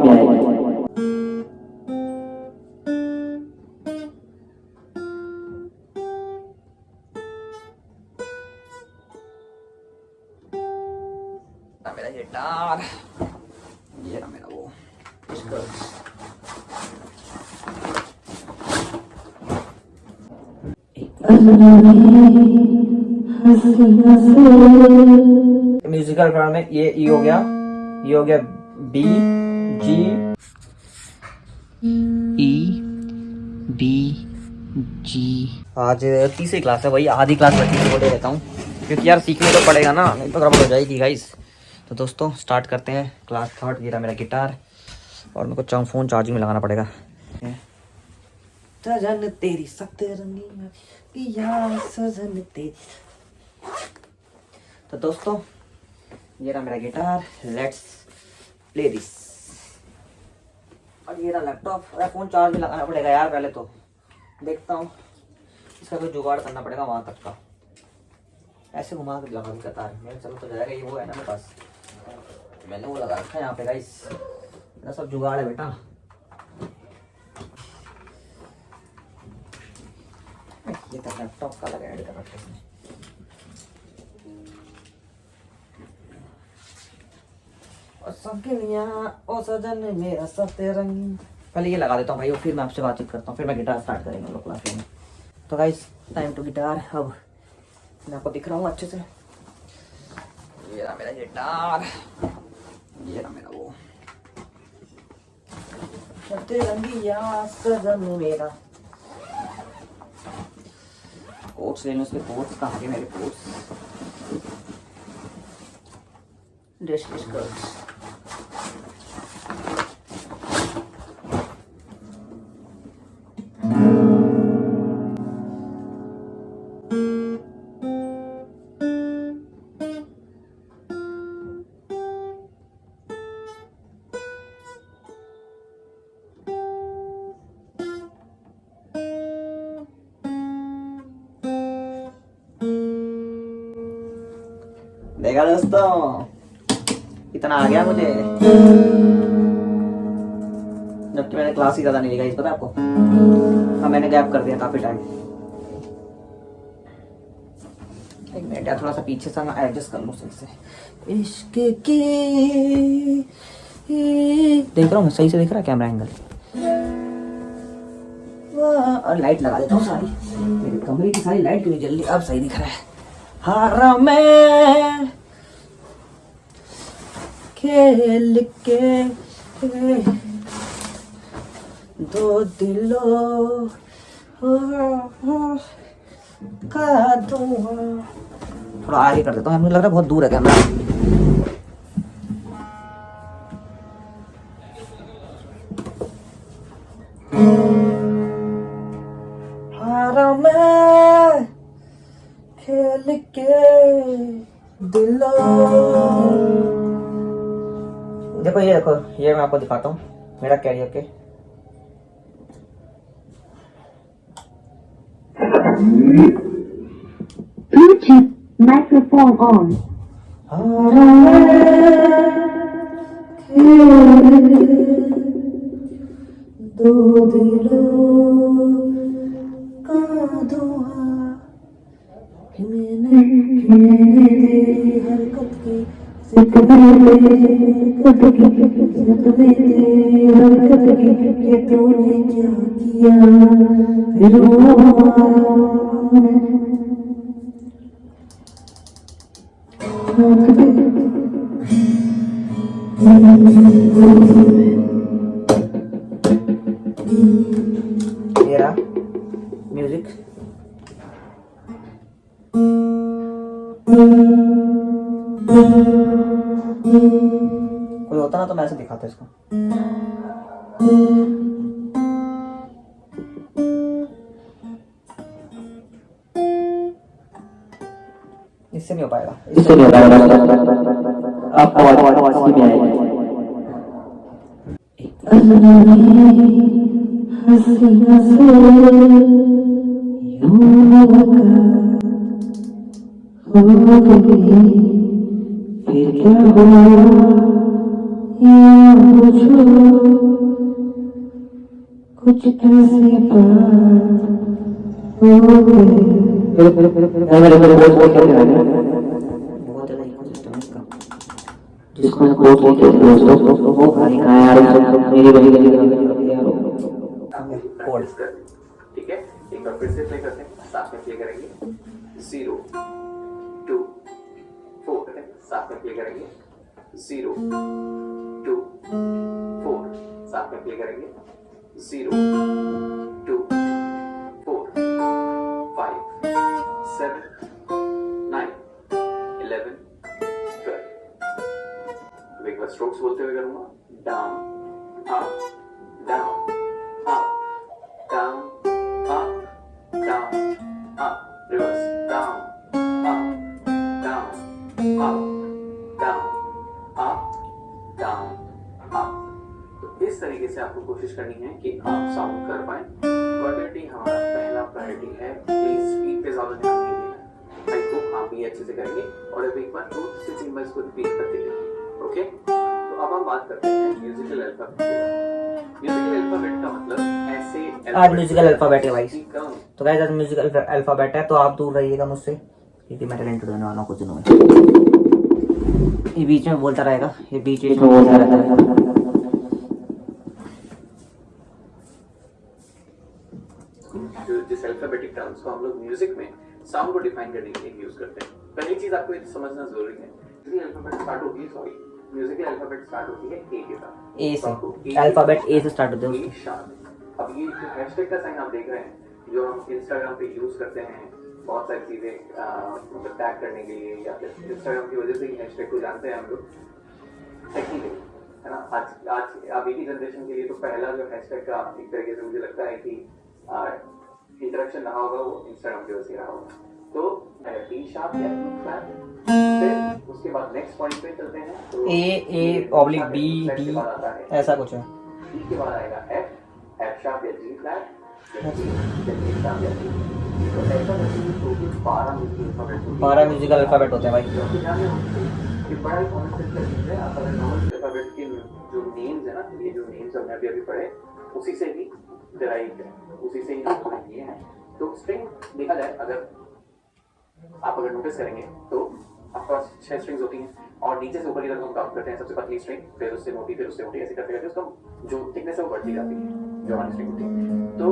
आवाज भी आएगी। मेरा गिटार, ये रहा मेरा वो म्यूजिकल फॉर्म में ये ई हो गया, ये हो गया बी जी ई बी जी। आज तीसरी क्लास है भाई, आधी क्लास बैठी बोले रहता हूँ क्योंकि यार सीखने तो पड़ेगा ना, नहीं तो गड़बड़ हो जाएगी गाइस। तो दोस्तों स्टार्ट करते हैं क्लास थर्ड। ये रहा मेरा गिटार और मेरे को फ़ोन चार्जिंग में लगाना पड़ेगा। सजन तेरी सतरंगी पिया सजन तेरी। तो दोस्तों ये रहा मेरा गिटार, लेट्स प्ले दिस। और ये रहा लैपटॉप, फ़ोन चार्ज में लगाना पड़ेगा यार। पहले तो देखता हूँ, इसका कोई जुगाड़ करना पड़ेगा वहाँ तक का। ऐसे घुमा के लगा दी कतार मेरे, चलो तो जाएगा। ये वो है ना मेरे पास, मैंने वो लगा रखा है यहाँ पे गाइस। मेरा सब जुगाड़ है बेटा। ये तो लैपटॉप का लगा ऐड कर रखा है इसने। और सगनिया ओ सजन मेरा सतरंगी। पहले ये लगा देता हूँ भाई, और फिर मैं आपसे बातचीत करता हूँ, फिर मैं गिटार स्टार्ट करेंगे हम लोग क्लास में। तो गाइस टाइम टू गिटार। अब मैं आपको दिख रहा हूँ अच्छे से। ये रहा मेरा गिटार, ये रहा मेरा वो सतरंगिया सजन मेरा। कोट्स लेने, उसके कोट्स कहाँ गए मेरे कोट्स? डिस्कस देखा दोस्तों, इतना आ गया मुझे, जबकि मैंने क्लास ही ज्यादा नहीं लिखा। इस पता आपको, हाँ मैंने गैप कर दिया काफी टाइम। एक मिनट यार, थोड़ा सा पीछे से मैं एडजस्ट कर लूँ सही से। इश्क की देख रहा हूँ, सही से दिख रहा है कैमरा एंगल। और लाइट लगा देता हूँ सारी, मेरे कमरे की सारी लाइट क्यों जल रही? अब सही दिख रहा है। हारा मैं खेल के दो दिलों का धुआं। थोड़ा आगे कर देता हूँ, मुझे लग रहा है बहुत दूर है कैमरा। हारा मैं खेल के दिलों। देखो ये देखो, ये मैं आपको दिखाता हूँ मेरा कैरियर के। Bluetooth microphone on. दो दिलों का धुआं, मैंने तेरी हरकत की कि तूने क्या किया फिर मेरा म्यूजिक। कोई होता ना तो मैं ऐसे दिखाता इसको। इससे नहीं हो पाएगा, इससे नहीं हो पाएगा। आपको आवाज भी आएगी। फिर क्या हुआ कुछ कैसी बात मेरे को बहुत बहुत कहते हैं बहुत ज़्यादा इको सिस्टम है इसका। जिसको मैं बहुत बहुत कहते हैं दोस्तों वो भाई कहाँ है यार मेरी बड़ी गली यार कोड ठीक है, एक बार फिर से प्ले करते हैं, साथ में प्ले करेंगे 0 2 4, करते हैं साथ में प्ले करेंगे 0 2 4, साथ में प्ले करेंगे 0 2 4 5 7 9 11 12। एक बार स्ट्रोक्स बोलते हुए करूंगा, down up down up down, up, down, up, reverse, down, up, down, up, down, up, down, up। तो इस तरीके से आपको कोशिश करनी है कि आप साउंड कर पाए। वर्बिलिटी हमारा पहला प्रायोरिटी है, प्लीज स्पीड पे ज्यादा ध्यान नहीं देना। आई होप आप भी अच्छे से करेंगे और अब एक बार 2 से 3 बार इसको रिपीट करते जाइए। ओके, तो अब हम बात करते हैं म्यूजिकल अल्फाबेट। म्यूजिकल अल्फाबेट का मतलब ऐसे आज म्यूजिकल अल्फाबेट है भाई। तो गाइस आज म्यूजिकल अल्फाबेट है, तो आप दूर रहिएगा मुझसे क्योंकि मैं टैलेंट देने वाला हूँ कुछ दिनों में। ये बीच में बोलता रहेगा, ये बीच में बोलता रहता है। जिस अल्फाबेटिक टर्म्स को हम लोग म्यूजिक में साउंड को डिफाइन करने के लिए यूज करते हैं, पहली चीज आपको ये समझना जरूरी है, म्यूजिकल अल्फाबेट स्टार्ट होती है, सॉरी म्यूजिकल अल्फाबेट स्टार्ट होती है ए के साथ। ए से, अल्फाबेट ए से स्टार्ट होते हैं उसके। अब ये जो हैशटैग का साइन आप देख रहे हैं, जो हम इंस्टाग्राम पे यूज करते हैं बहुत सारी चीजें मतलब टैग करने के लिए, या फिर इंस्टाग्राम की वजह से ही हैशटैग को जानते हैं हम लोग टेक्निकली, है ना। आज अभी की जनरेशन के लिए तो पहला जो हैशटैग का एक तरीके से मुझे लगता है कि इंटरेक्शन रहा होगा वो इंस्टाग्राम की वजह से रहा होगा। तो टी शार्प या फ्लैट, फिर उसके बाद नेक्स्ट पॉइंट पे चलते हैं, तो ए ऑब्लिक बी डी ऐसा कुछ है। ई के बाद आएगा एफ शार्प या जी फ्लैट, या जी शार्प या जी। तो ऐसा करके टोटल 12 म्यूजिकल अल्फाबेट होते हैं भाई। ये बड़ा कॉमन सेंस का चीज है। आप अगर नॉर्मल अल्फाबेट के जो नेम्स है ना, ये जो नेम्स हमने अभी पढ़े उसी से ही डिराइव्ड है, उसी से ही हमने लिए हैं। तो स्ट्रिंग देखा जाए, अगर आप अगर नोटिस करेंगे तो आपके पास 6 स्ट्रिंग्स होती हैं और नीचे से ऊपर की तरफ हम काउंट करते हैं, सबसे पतली स्ट्रिंग, फिर उससे मोटी, फिर उससे मोटी, ऐसे करते करते उसका जो थिकनेस है वो बढ़ती जाती है, जो हमारी स्ट्रिंग होती है। तो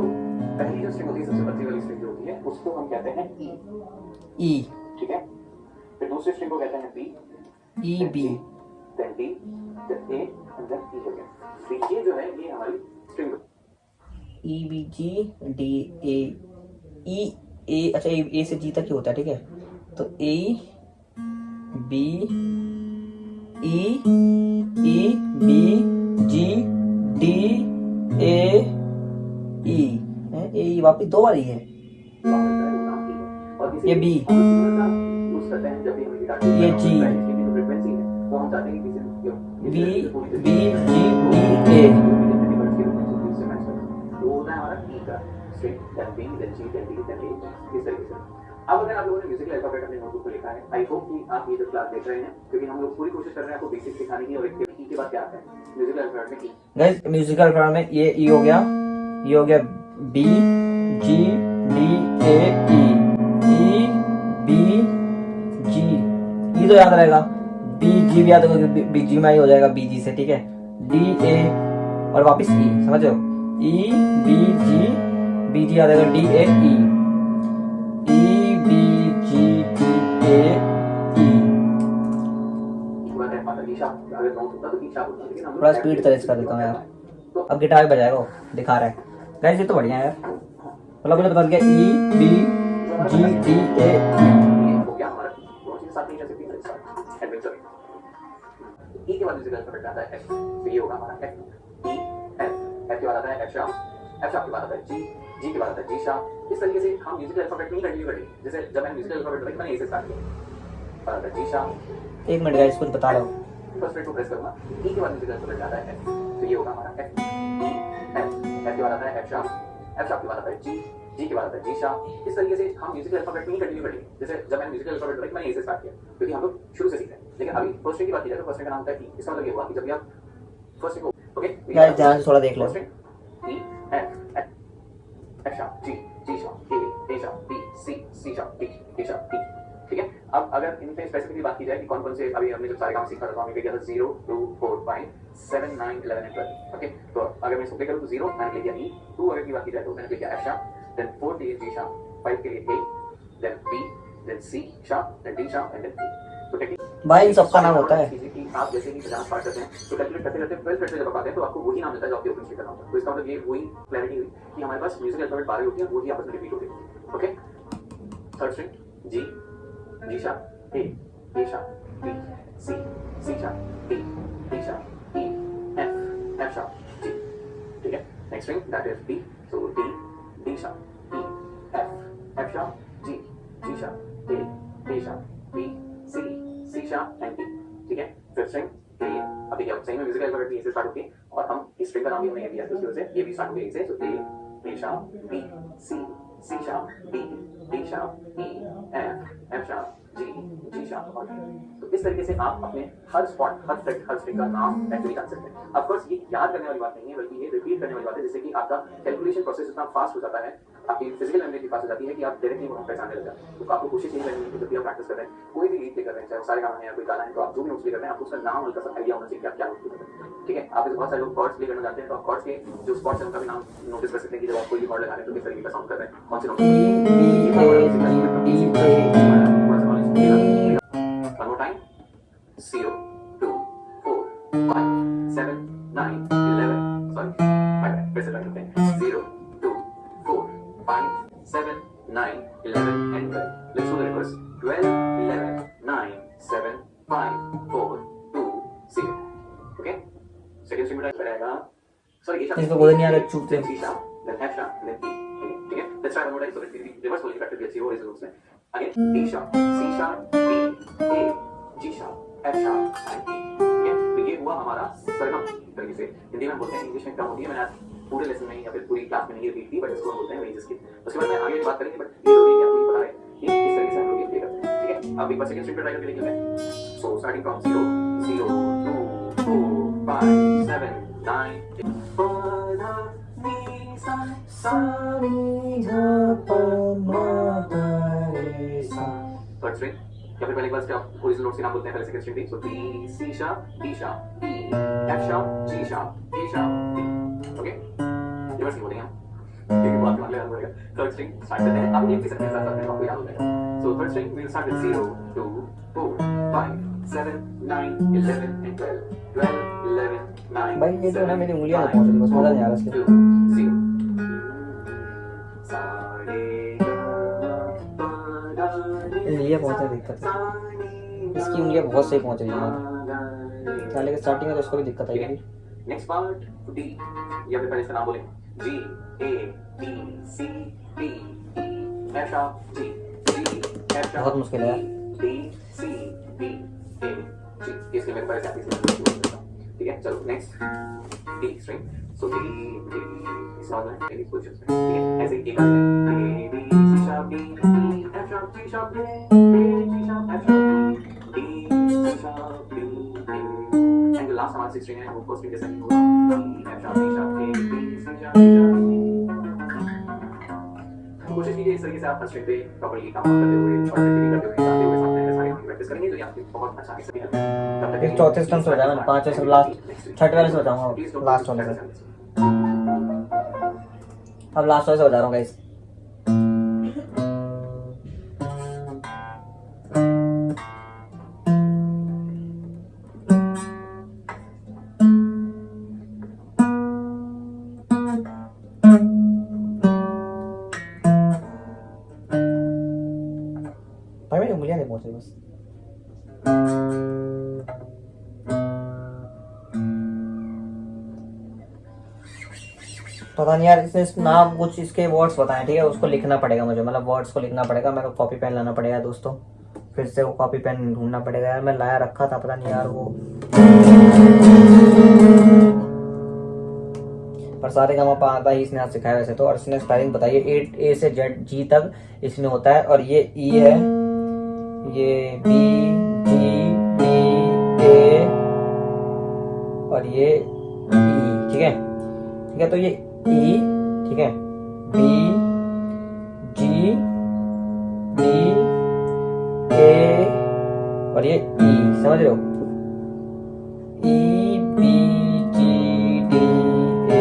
पहली जो स्ट्रिंग होती है, सबसे पतली वाली स्ट्रिंग जो होती है, उसको हम कहते हैं ई, ठीक है। फिर दूसरी स्ट्रिंग को कहते हैं B, E B, then D, then A and then E again. तो ये जो है ये हमारी string E B G D A E A, अच्छा ए से जी तक ही होता है, ठीक है। तो A B E B G D A E वापिस दो बार ही है। ये बी, ये G, B B G D A. अब अगर आप लोगों ने म्यूजिकल अल्फाबेट अपने नोटबुक पर लिखा है, आई होप कि आप ये जो क्लास देख रहे हैं, क्योंकि हम लोग पूरी कोशिश कर रहे हैं आपको बेसिक सिखाने की। और एक ई के बाद क्या आता है म्यूजिकल अल्फाबेट में? ई। गाइस म्यूजिकल अल्फाबेट में ये ई हो गया, ये हो गया B G D A E B G. E तो याद रहेगा, बी जी भी याद होगा, बी जी में ही हो जाएगा बी जी से, ठीक है। डी ए और वापस ई, समझ रहे हो? ई बी जी याद आएगा, D A E B G D A E. थोड़ा स्पीड तेज कर देता हूँ यार, अब गिटार बजाएगा वो दिखा रहा है। गाइस ये तो बढ़िया है यार, मतलब मुझे बदल गया ई बी जी डी ए ई के बाद म्यूजिकल अल्फाबेट आता है एफ, तो ये होगा हमारा एफ ई एफ। एफ के बाद आता है एफ शार्प, एफ शार्प के बाद आता है जी, जी के बाद आता है जी शार्प। इस तरीके से हम म्यूजिकल अल्फाबेट में कंटिन्यू करेंगे। जैसे जब मैंने म्यूजिकल अल्फाबेट बताया मैंने ए से स्टार्ट किया, बाद आता है जी शार्प। एक मिनट गाइस कुछ बता रहा हूँ। फर्स्ट फ्रेट को प्रेस करूंगा, ई के बाद म्यूजिकल अल्फाबेट आता है एफ, तो ये होगा हमारा एफ ई एफ। एफ के बाद आता है एफ शार्प, एफ शार्प के बाद आता है जी, जी के बाद आता है जी शार्प। इस तरीके से हम म्यूजिकल अल्फाबेट में ही कंटिन्यू करेंगे। जैसे जब मैंने म्यूजिकल अल्फाबेट बताया मैंने ए से स्टार्ट किया, क्योंकि हम लोग शुरू से सीख रहे हैं। लेकिन अभी फर्स्ट फ्रेट की बात की जाए तो फर्स्ट फ्रेट का नाम होता है ई। इसका मतलब ये हुआ कि जब भी आप फर्स्ट स्ट्रिंग ओके गाइस ध्यान से थोड़ा देख लो। First string E F sharp G sharp A sharp B C sharp D sharp D. ठीक है, अब अगर इन पे स्पेसिफिकली बात की जाए कि कौन कौन से अभी हमने जब सारे काम सीखा था हमने किया था 0 2 4 5 7 9 11 एंड 12। ओके, तो अगर मैं इसको प्ले करूं तो 0 मैंने प्ले किया ई, 2 अगर की बात की जाए तो मैंने प्ले किया एफ शार्प, देन 4 के लिए जी शार्प, 5 के लिए A, then B, then C sharp, then D sharp and then E. तो टेक्निक भाई इन सबका नाम होता है। कि आप जैसे ही बजाना स्टार्ट करते हैं तो कैलकुलेट करते करते 12 फ्रेट से जब आप आते हैं तो आपको वही नाम मिलता है जो आपके ओपन करना होता है। तो इसका मतलब ये वही क्लैरिटी हुई कि हमारे पास म्यूजिकल अल्फाबेट 12 होती है, वही आपस में रिपीट होते हैं। Okay, third string G sharp A sharp B C sharp D sharp E F sharp G. ठीक है, next string that is D, so D sharp E F sharp G sharp A sharp B C sharp and D. ठीक है, fifth string ए। अब देखिए सही में musical alphabet ए से start होती है और हम इस स्ट्रिंग का नाम भी हमने दिया है, तो उसकी वजह से ये भी स्टार्ट होगी ए से, तो A sharp B C sharp D sharp E F sharp G sharp. तो इस तरीके से आप अपने हर स्पॉट हर फ्रेट हर स्ट्रिंग का नाम एक्चुअली जान सकते हैं। ऑफ कोर्स ये याद करने वाली बात नहीं है, बल्कि ये रिपीट करने वाली बात है, जिससे कि आपका कैलकुलेशन प्रोसेस इतना फास्ट हो जाता है, आपकी फिजिकल मेमोरी इतनी फास्ट हो जाती है कि आप डायरेक्टली वहां पहचानने लग जाते हैं। तो आपको कोशिश यही करनी है कि जब भी आप प्रैक्टिस कर रहे हैं, कोई भी लीड प्ले कर रहे हैं, चाहे सारे गाना है या कोई गाना है, तो आप जो भी नोट्स प्ले कर रहे हैं आपको उसका नाम हल्का सा आइडिया होना चाहिए कि आप क्या नोट्स प्ले कर रहे हैं। ठीक है, आप बहुत सारे लोग कॉर्ड्स प्ले करना जानते हैं, तो आप कॉर्ड्स के जो स्पॉट्स हैं उनका भी नाम नोटिस कर सकते हैं कि जब आप कोई भी कॉर्ड लगा रहे हैं तो किस तरीके का साउंड कर रहे हैं, कौन से note. One more time. 0 2 4 5 7 9 11 sorry 5 फिर से करते हैं 0 2 4 5 7 9 11 and 12. Let's do the reverse. 12 11 9 7 5 4 2 0. Okay, second string में टाइप करेगा, sorry ये इसको बोलने नहीं आ रहा, चुप थे। C sharp, then F sharp, then E. ठीक है, let's try one more time so that reverse बोलने की प्रैक्टिस भी अच्छी हो इस रूल्स में। Again D sharp, C sharp, B, A, G sharp, F sharp and E। ठीक है, तो ये हुआ हमारा सरगम तरीके से। हिंदी में बोलते हैं, इंग्लिश में कम होती है, मैंने आज पूरे लेसन में या फिर पूरी क्लास में नहीं रिपीट की, बट इसको बोलते हैं रेंजेस की। उसके बाद मैं आगे बात करेंगे, बट ये जरूरी है आपको ये पता है कि किस तरीके से हम लोग ये प्ले करते हैं। ठीक है, अब एक बार सेकंड स्ट्रिंग पे ट्राई करके देखिए मैं। So starting from 0 0 2 4 5 7 9 third string या फिर पहले बार आप ओरिजिनल नोट्स के नाम बोलते हैं, पहले सेकंड स्ट्रिंग भी। So B C sharp D sharp E F sharp G sharp A sharp D. Okay, reverse नहीं बोलेंगे हम क्योंकि बहुत मान लेना पड़ेगा। थर्ड स्ट्रिंग स्टार्ट करते हैं, आप एक भी सकते हैं, साथ में आपको याद हो जाएगा। So third string we will start with 0 2 4 5 7 9 11 and 12 11 9 भाई ये जो है ना मेरी उंगलियां नहीं पहुंच रही, बस मजा नहीं आ रहा इसके। 2 0 उंगलियां पहुंचने दिक्कत है, इसकी उंगलियां बहुत सही पहुंच रही हैं, साले के स्टार्टिंग में तो उसको भी दिक्कत आई थी। नेक्स्ट पार्ट डी या फिर पहले इसका नाम बोले G A B C D F sharp G F sharp बहुत मुश्किल है डी सी बी ए जी। इसके मेरे पास ऐसे ही। ठीक है, चलो नेक्स्ट डी स्ट्रिंग। सो डी डी इस वाला है इस पोजीशन में। ठीक है, ऐसे ही एक बार A B C sharp D F sharp G sharp A G sharp F sharp D C sharp D and last हमारा 6 स्ट्रिंग है, वो फर्स्ट स्ट्रिंग जैसा ही होगा F sharp D sharp A B C sharp D sharp. कोशिश कीजिए इस तरीके से आप फर्स्ट स्ट्रिंग पे प्रॉपर्ली काम करते हुए और रिपीट करते हुए जाते हुए साथ में सारे प्रैक्टिस करेंगे तो ये आपके बहुत अच्छा से तब तक एक चौथे स्टम्प से हो जाएगा, पांचवें से लास्ट छठे वाले से हो जाऊंगा, लास्ट वाले से। अब लास्ट वाले से हो जा रहा हूँ गाइस। भाई मेरी उंगलियां नहीं पहुंच रही बस। पता नहीं यार, इसने नाम कुछ इसके वर्ड्स बताए, ठीक है, उसको लिखना पड़ेगा मुझे, मतलब वर्ड्स को लिखना पड़ेगा, मेरे को कॉपी पेन लाना पड़ेगा दोस्तों, फिर से वो कॉपी पेन ढूंढना पड़ेगा यार, मैं लाया रखा था, पता नहीं यार वो। पर सारे का मापा आता ही इसने आज सिखाया वैसे तो, और इसने स्पेलिंग बताई है 8 से जेड जी तक इसमें होता है, और ये ई है, ये बी जी डी ए, और ये ठीक है, ठीक है। तो ये ई, ठीक है, बी, जी, डी, ए और ये ई, समझ रहे हो? ई, बी, जी, डी, ए,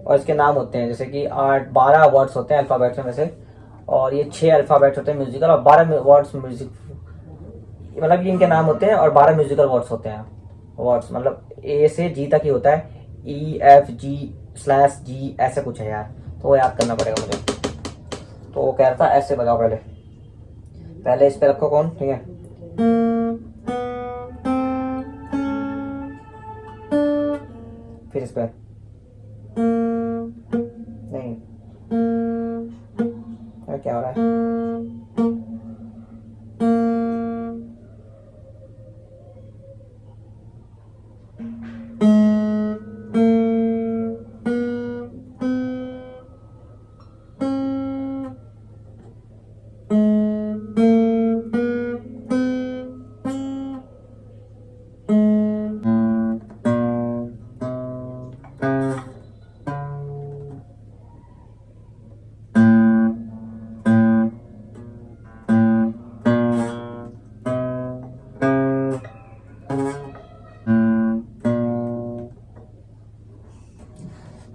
और इसके नाम होते हैं जैसे कि 12 वर्ड्स होते हैं अल्फाबेट्स में वैसे, और ये 6 अल्फाबेट्स होते हैं म्यूजिकल, और 12 वर्ड्स म्यूजिक, मतलब ये इनके नाम होते हैं, और 12 म्यूजिकल वर्ड्स होते हैं। वर्ड्स मतलब ए से जी तक ही होता है, E F G slash G ऐसे कुछ है यार, तो वो याद करना पड़ेगा मुझे। तो वो कह रहा था ऐसे बजाओ, पहले पहले इस पे रखो कौन, ठीक है, फिर इस पे नहीं, अरे क्या हो रहा है?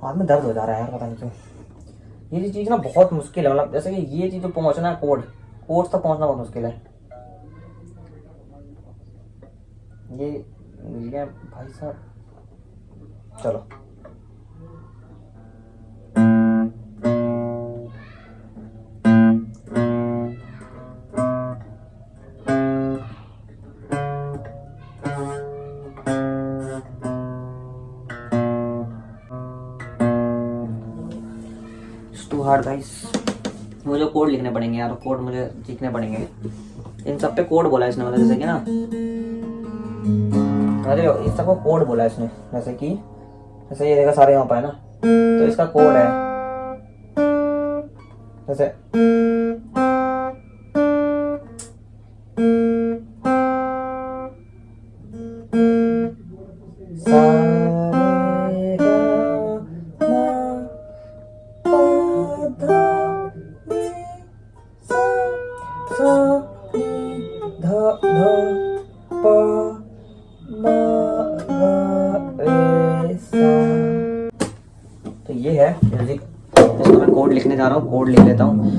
हाथ में दर्द हो जा रहा है यार, पता नहीं क्यों। ये चीज़ ना बहुत मुश्किल है, मतलब जैसे कि ये चीज़ जो पहुंचना है कोड तक पहुंचना बहुत मुश्किल है। ये भाई साहब, चलो टू हार्ड गाइस, मुझे कोड लिखने पड़ेंगे यार, कोड मुझे सीखने पड़ेंगे। इन सब पे कोड बोला है इसने, मतलब जैसे कि ना, अरे इस सबको कोड बोला है इसने, जैसे कि जैसे ये देखा सारे यहाँ पर है ना, तो इसका कोड है जैसे तो ये है म्यूजिक, इसको मैं कोड लिखने जा रहा हूँ, कोड लिख लेता हूँ।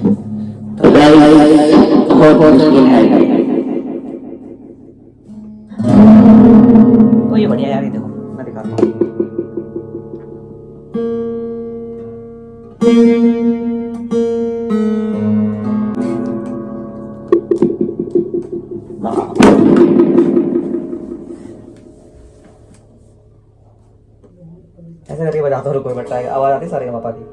तो ये बढ़िया यार, ये देखो मैं दिखाता हूँ। ऐसे करके बजाता हूँ, कोई बट्टा है आवाज आती है सारे पापा की।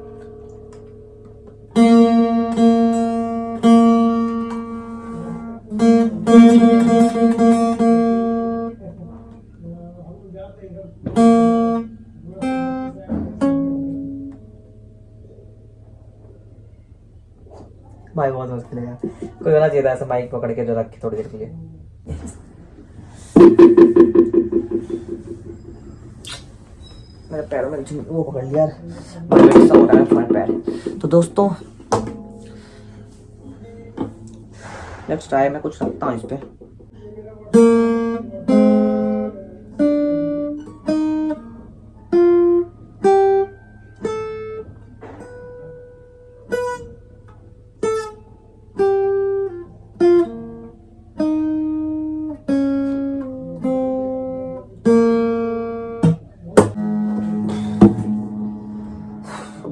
भाई बहुत मुश्किल है यार, कोई होना चाहिए था ऐसा माइक पकड़ के जो रखे थोड़ी देर के लिए। मेरे पैरों में वो पकड़ लिया यार, सा हो रहा है फ्रंट पैर। तो दोस्तों लेट्स ट्राई, मैं कुछ रखता हूँ इस पे।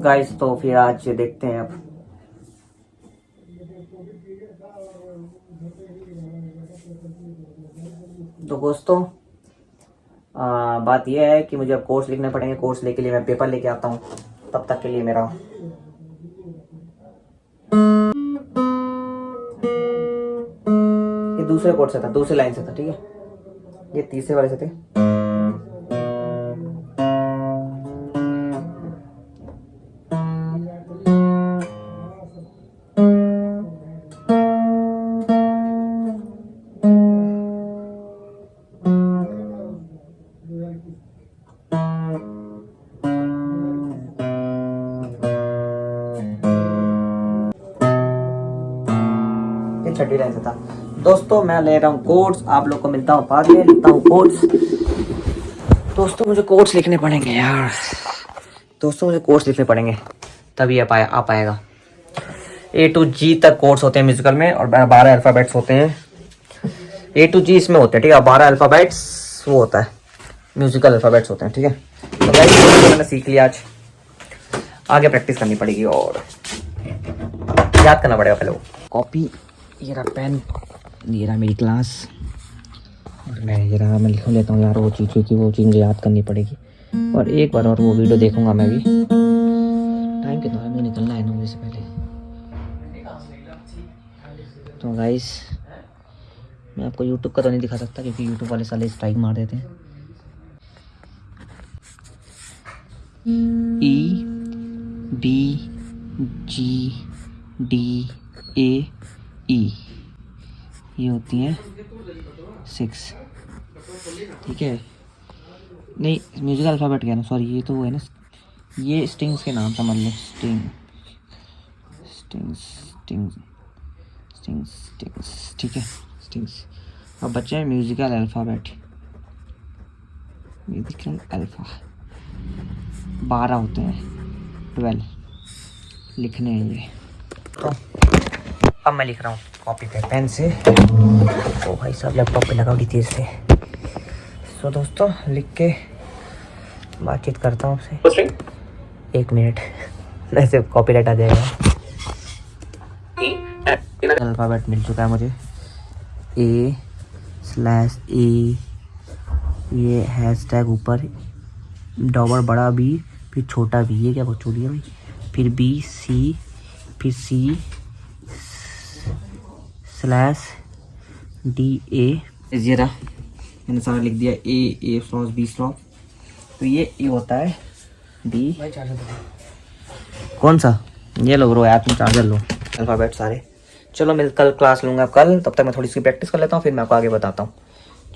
गाइस तो फिर आज देखते हैं अब। तो दोस्तों बात यह है कि मुझे अब कोर्स लिखने पड़ेंगे, कोर्स लेके लिए मैं पेपर लेके आता हूँ, तब तक के लिए मेरा ये दूसरे कोर्स से था, दूसरी लाइन से था, ठीक है, ये तीसरे वाले से थे। छठी लाइन से था। दोस्तों मैं ले रहा हूँ कोड्स, आप लोग को मिलता हूँ बाद में, लिखता हूँ कोड्स। दोस्तों मुझे कोड्स लिखने पड़ेंगे यार, दोस्तों मुझे कोड्स लिखने पड़ेंगे तभी आ पाएगा। A to G तक कोड्स होते हैं म्यूजिकल में और 12 अल्फ़ाबेट्स होते हैं। A to G इसमें होते हैं, ठीक है। 12 अल्फ़ाबेट्स वो होता है, म्यूजिकल अल्फ़ाबेट्स होते हैं, ठीक है। तो गाइस मैंने सीख लिया, आज आगे प्रैक्टिस करनी पड़ेगी और याद करना पड़ेगा पहले। वो कॉपी, ये रहा पेन, ये रहा मेरी क्लास, और मैं लिख लेता हूँ यार वो चीज़, क्योंकि वो चीज़ मुझे याद करनी पड़ेगी। और एक बार और वो वीडियो देखूंगा मैं भी। टाइम कितना है, मुझे निकलना है 9 बजे से पहले। तो गाइस मैं आपको यूट्यूब का तो नहीं दिखा सकता क्योंकि यूट्यूब वाले साले स्ट्राइक मार देते हैं। E B G D A E ये होती हैं 6, ठीक है। नहीं म्यूजिकल अल्फ़ाबेट क्या ना, सॉरी ये तो वो है ना, ये स्ट्रिंग्स के नाम समझ लो, स्ट्रिंग्स, ठीक है, स्ट्रिंग्स। अब बच्चे हैं म्यूजिकल अल्फ़ाबेट, म्यूजिकल अल्फ़ा 12 होते हैं, 12 लिखने हैं ये। तो अब मैं लिख रहा हूँ कॉपी पे पेन से। ओ भाई साहब लैपटॉप पे लगाओगी तेज से। सो दोस्तों लिख के बातचीत करता हूँ आपसे 1 मिनट, वैसे कॉपीराइट आ जाएगा। अल्फ़ाबेट मिल चुका है मुझे, A/A, ये हैशटैग ऊपर, डबल बड़ा B, फिर छोटा B, ये क्या बकचोदी है भाई, फिर B C, फिर C/DA। ये रहा मैंने सारा लिख दिया, A/B/, तो ये होता है B। कौन सा, ये लो ब्रो यार, तुम चार्जर लो, अल्फ़ाबेट सारे। चलो मिल कल क्लास लूँगा कल, तब तक मैं थोड़ी सी प्रैक्टिस कर लेता हूँ, फिर मैं आपको आगे बताता हूँ।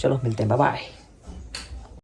चलो मिलते हैं, बाय बाय।